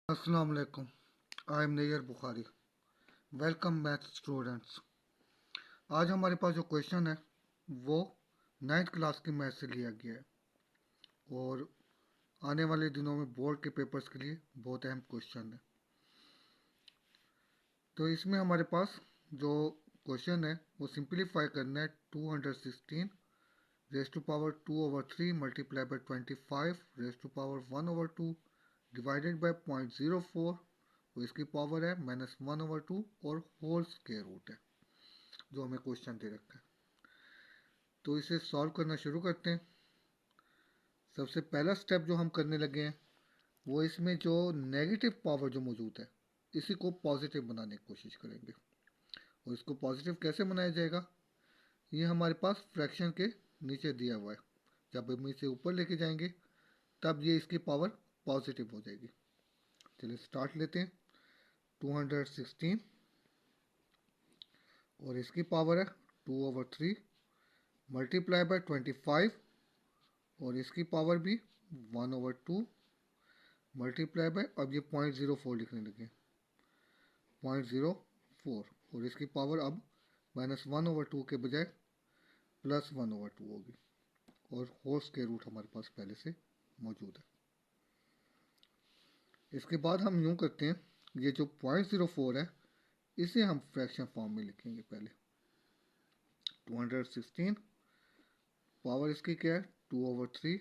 अस्सलाम वालेकुम। I am Nayyar Bukhari. Welcome math students. आज हमारे पास जो क्वेश्चन है वो 9th क्लास की मैथ से लिया गया है और आने वाले दिनों में बोर्ड के पेपर्स के लिए बहुत अहम क्वेश्चन है। तो इसमें हमारे पास जो क्वेश्चन है वो सिंप्लीफाई करना है 216 raise to power 2/3 multiply by 25 raise to power 1/2 divided by 0.04 और इसकी पावर है -1/2 और होल स्क्वायर रूट है जो हमें क्वेश्चन दे रखा है। तो इसे सॉल्व करना शुरू करते हैं। सबसे पहला स्टेप जो हम करने लगे हैं वो इसमें जो नेगेटिव पावर जो मौजूद है इसी को पॉजिटिव बनाने की कोशिश करेंगे। और इसको पॉजिटिव कैसे बनाया जाएगा, ये हमारे पास फ्रैक्शन के नीचे दिया हुआ है। जब हम इसे ऊपर लेके जाएंगे तब ये इसकी पावर पॉजिटिव हो जाएगी। चलिए स्टार्ट लेते हैं। 216 और इसकी पावर है 2/3 मल्टीप्लाई बाय 25 और इसकी पावर भी 1/2 मल्टीप्लाई बाय, अब ये 0.04 लिखने लगे, 0.04 और इसकी पावर अब -1/2 के बजाय +1/2 होगी और होल स्क्वायर रूट हमारे पास पहले से मौजूद है। इसके बाद हम यूँ करते हैं, ये जो 0.04 है इसे हम फ्रैक्शन फॉर्म में लिखेंगे। पहले 216 पावर इसकी क्या है 2/3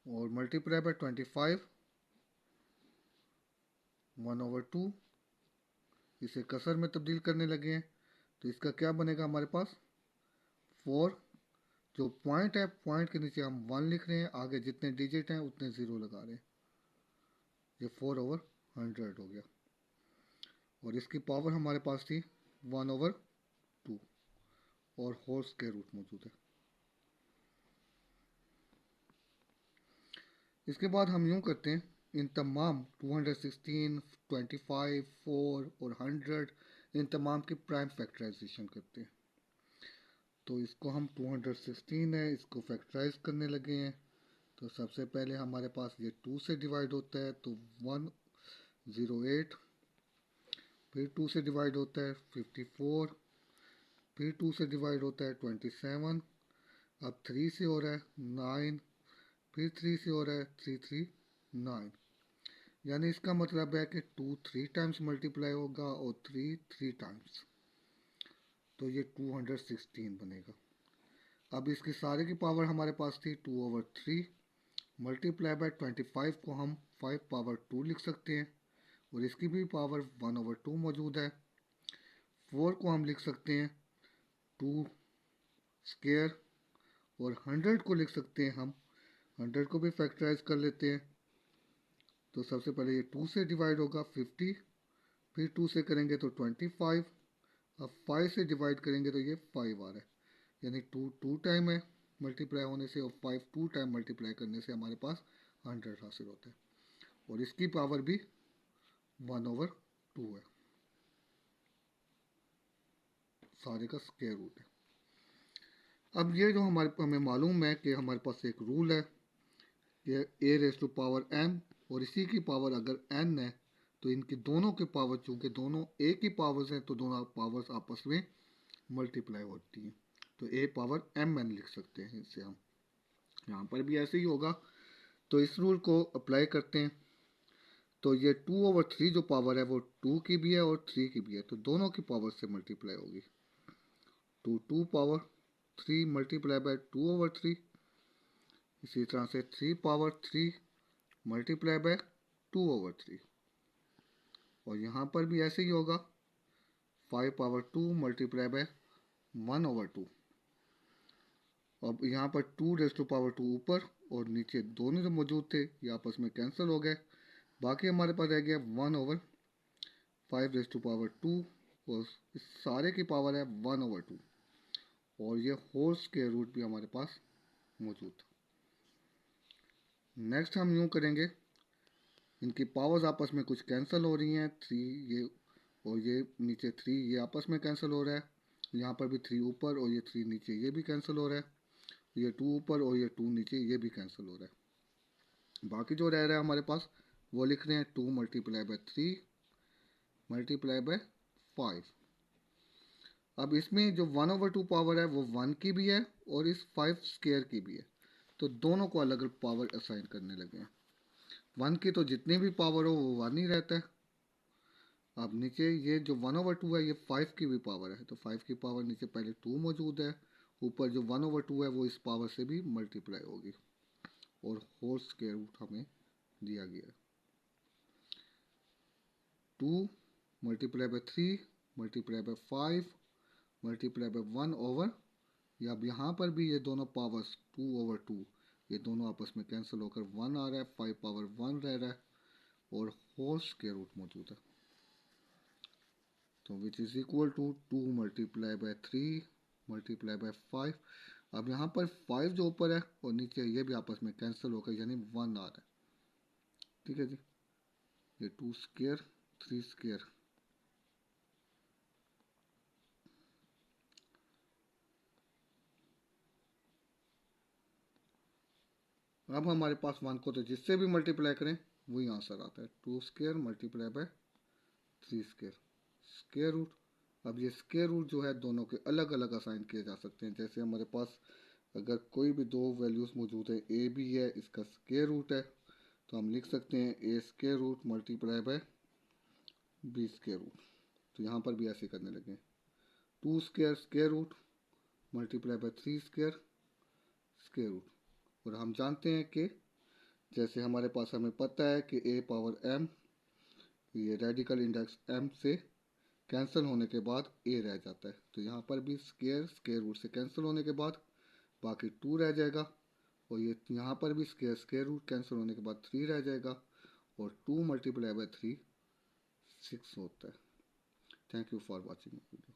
और मल्टीप्लाई बाय 25 1/2, इसे कसर में तब्दील करने लगे हैं। तो इसका क्या बनेगा हमारे पास 4, जो पॉइंट है पॉइंट के नीचे हम 1 लिख रहे हैं, आगे जितने डिजिट हैं उतने ज़ीरो लगा रहे हैं। ये 4/100 हो गया और इसकी पावर हमारे पास थी 1/2 और होल स्क्वायर रूट मौजूद है। इसके बाद हम यूँ करते हैं, इन तमाम 216, 25, 4 और 100 इन तमाम की प्राइम फैक्टराइजेशन करते हैं। तो इसको हम 216 है इसको फैक्टराइज करने लगे हैं। तो सबसे पहले हमारे पास ये 2 से डिवाइड होता है तो 108, फिर 2 से डिवाइड होता है 54, फिर 2 से डिवाइड होता है 27, अब 3 से हो रहा है 9, फिर 3 से हो रहा है 339। यानी इसका मतलब है कि 2 3 टाइम्स मल्टीप्लाई होगा और 3 3 टाइम्स, तो ये 216 बनेगा। अब इसकी सारे की पावर हमारे पास थी 2/3 मल्टीप्लाई बाय 25 को हम 5/2 लिख सकते हैं और इसकी भी पावर 1/2 मौजूद है। 4 को हम लिख सकते हैं 2 स्क्वायर और 100 को लिख सकते हैं हम 100 को भी फैक्टराइज कर लेते हैं। तो सबसे पहले ये 2 से डिवाइड होगा 50, फिर 2 से करेंगे तो 25, अब 5 से डिवाइड करेंगे तो ये 5 आ रहा है। यानी 2 2 टाइम है मल्टीप्लाई होने से और 5 2 टाइम मल्टीप्लाई करने से हमारे पास 100 हासिल होता है और इसकी पावर भी 1/2 है, सारे का स्क्वायर रूट है। अब ये जो हमें मालूम है कि हमारे पास एक रूल है कि a⁻m और इसी की पावर अगर n है तो इनकी दोनों की पावर, चूंकि दोनों एक ही पावर्स हैं तो दोनों पावर्स आपस में मल्टीप्लाई होती हैं। तो a पावर mn लिख सकते हैं इससे हम। यहाँ पर भी ऐसे ही होगा। तो इस रूल को अप्लाई करते हैं तो ये 2/3 जो पावर है वो 2 की भी है और 3 की भी है, तो दोनों की पावर से मल्टीप्लाई होगी। 2 पावर 3 मल्टीप्लाई बाय 2/3, इसी तरह से 3 पावर 3 मल्टीप्लाई बाय 2/3 और यहाँ पर भी ऐसे ही होगा 5 पावर 2 मल्टीप्लाई बाय 1/2। अब यहाँ पर 2⁻² ऊपर और नीचे दोनों जो मौजूद थे ये आपस में कैंसिल हो गए। बाकी हमारे पास रह गया 1/5⁻² और इस सारे की पावर है 1/2 और ये होल स्क्वायर रूट भी हमारे पास मौजूद था। नेक्स्ट हम यूँ करेंगे, इनकी पावर्स आपस में कुछ कैंसिल हो रही हैं, 3 ये और ये नीचे 3 ये आपस में कैंसिल हो रहा है, यहाँ पर भी 3 ऊपर और ये 3 नीचे ये भी कैंसिल हो रहा है, ये 2 ऊपर और ये 2 नीचे ये भी कैंसिल हो रहा है। बाकी जो रह रहा है हमारे पास वो लिख रहे हैं 2 मल्टीप्लाई बाय 3 मल्टीप्लाई बाय 5। अब इसमें जो 1/2 पावर है वो 1 की भी है और इस 5 स्क्वायर की भी है, तो दोनों को अलग अलग पावर असाइन करने लगे हैं। 1 की तो जितनी भी पावर हो वो 1 ही रहता है। अब नीचे ये जो 1/2 है ये 5 की भी पावर है, तो 5 की पावर नीचे पहले 2 मौजूद है, ऊपर जो 1/2 है वो इस पावर से भी मल्टीप्लाई होगी और होल स्क्वायर रूट हमें दिया गया है। 2 multiply by 3 multiply by 5 multiply by 1/, या अब यहाँ पर भी ये दोनों पावर्स 2/2 ये दोनों आपस में कैंसिल होकर 1 आ रहा है, 5 पावर 1 रह रहा है और होल स्क्वायर रूट मौजूद है, तो which is equal to 2 multiply by 3 multiply by 5। अब यहाँ पर 5 जो ऊपर है और नीचे ये भी आपस में कैंसिल होकर यानी 1 आ रहा है। ठीक है जी, ये 2 स्क्वायर 3 स्क्वायर। अब हमारे पास 1 को तो जिससे भी मल्टीप्लाई करें वही आंसर आता है, 2 square multiply by 3 square square root. अब ये स्क्वायर रूट जो है दोनों के अलग अलग असाइन किए जा सकते हैं। जैसे हमारे पास अगर कोई भी दो वैल्यूज़ मौजूद है, ए भी है, इसका स्क्वायर रूट है, तो हम लिख सकते हैं A square root multiply by B square root. तो यहाँ पर भी ऐसे करने लगे, 2 square square root multiply by 3 square square root. और हम जानते हैं कि जैसे हमारे पास हमें पता है कि ए पावर एम, ये रेडिकल इंडेक्स एम से कैंसिल होने के बाद ए रह जाता है, तो यहाँ पर भी स्क्वायर स्क्वायर रूट से कैंसिल होने के बाद बाकी 2 रह जाएगा, और ये यहाँ पर भी स्क्वायर स्क्वायर रूट कैंसिल होने के बाद 3 रह जाएगा, और 2 मल्टीप्लाई बाय 3 6 होता है। Thank you for watching video.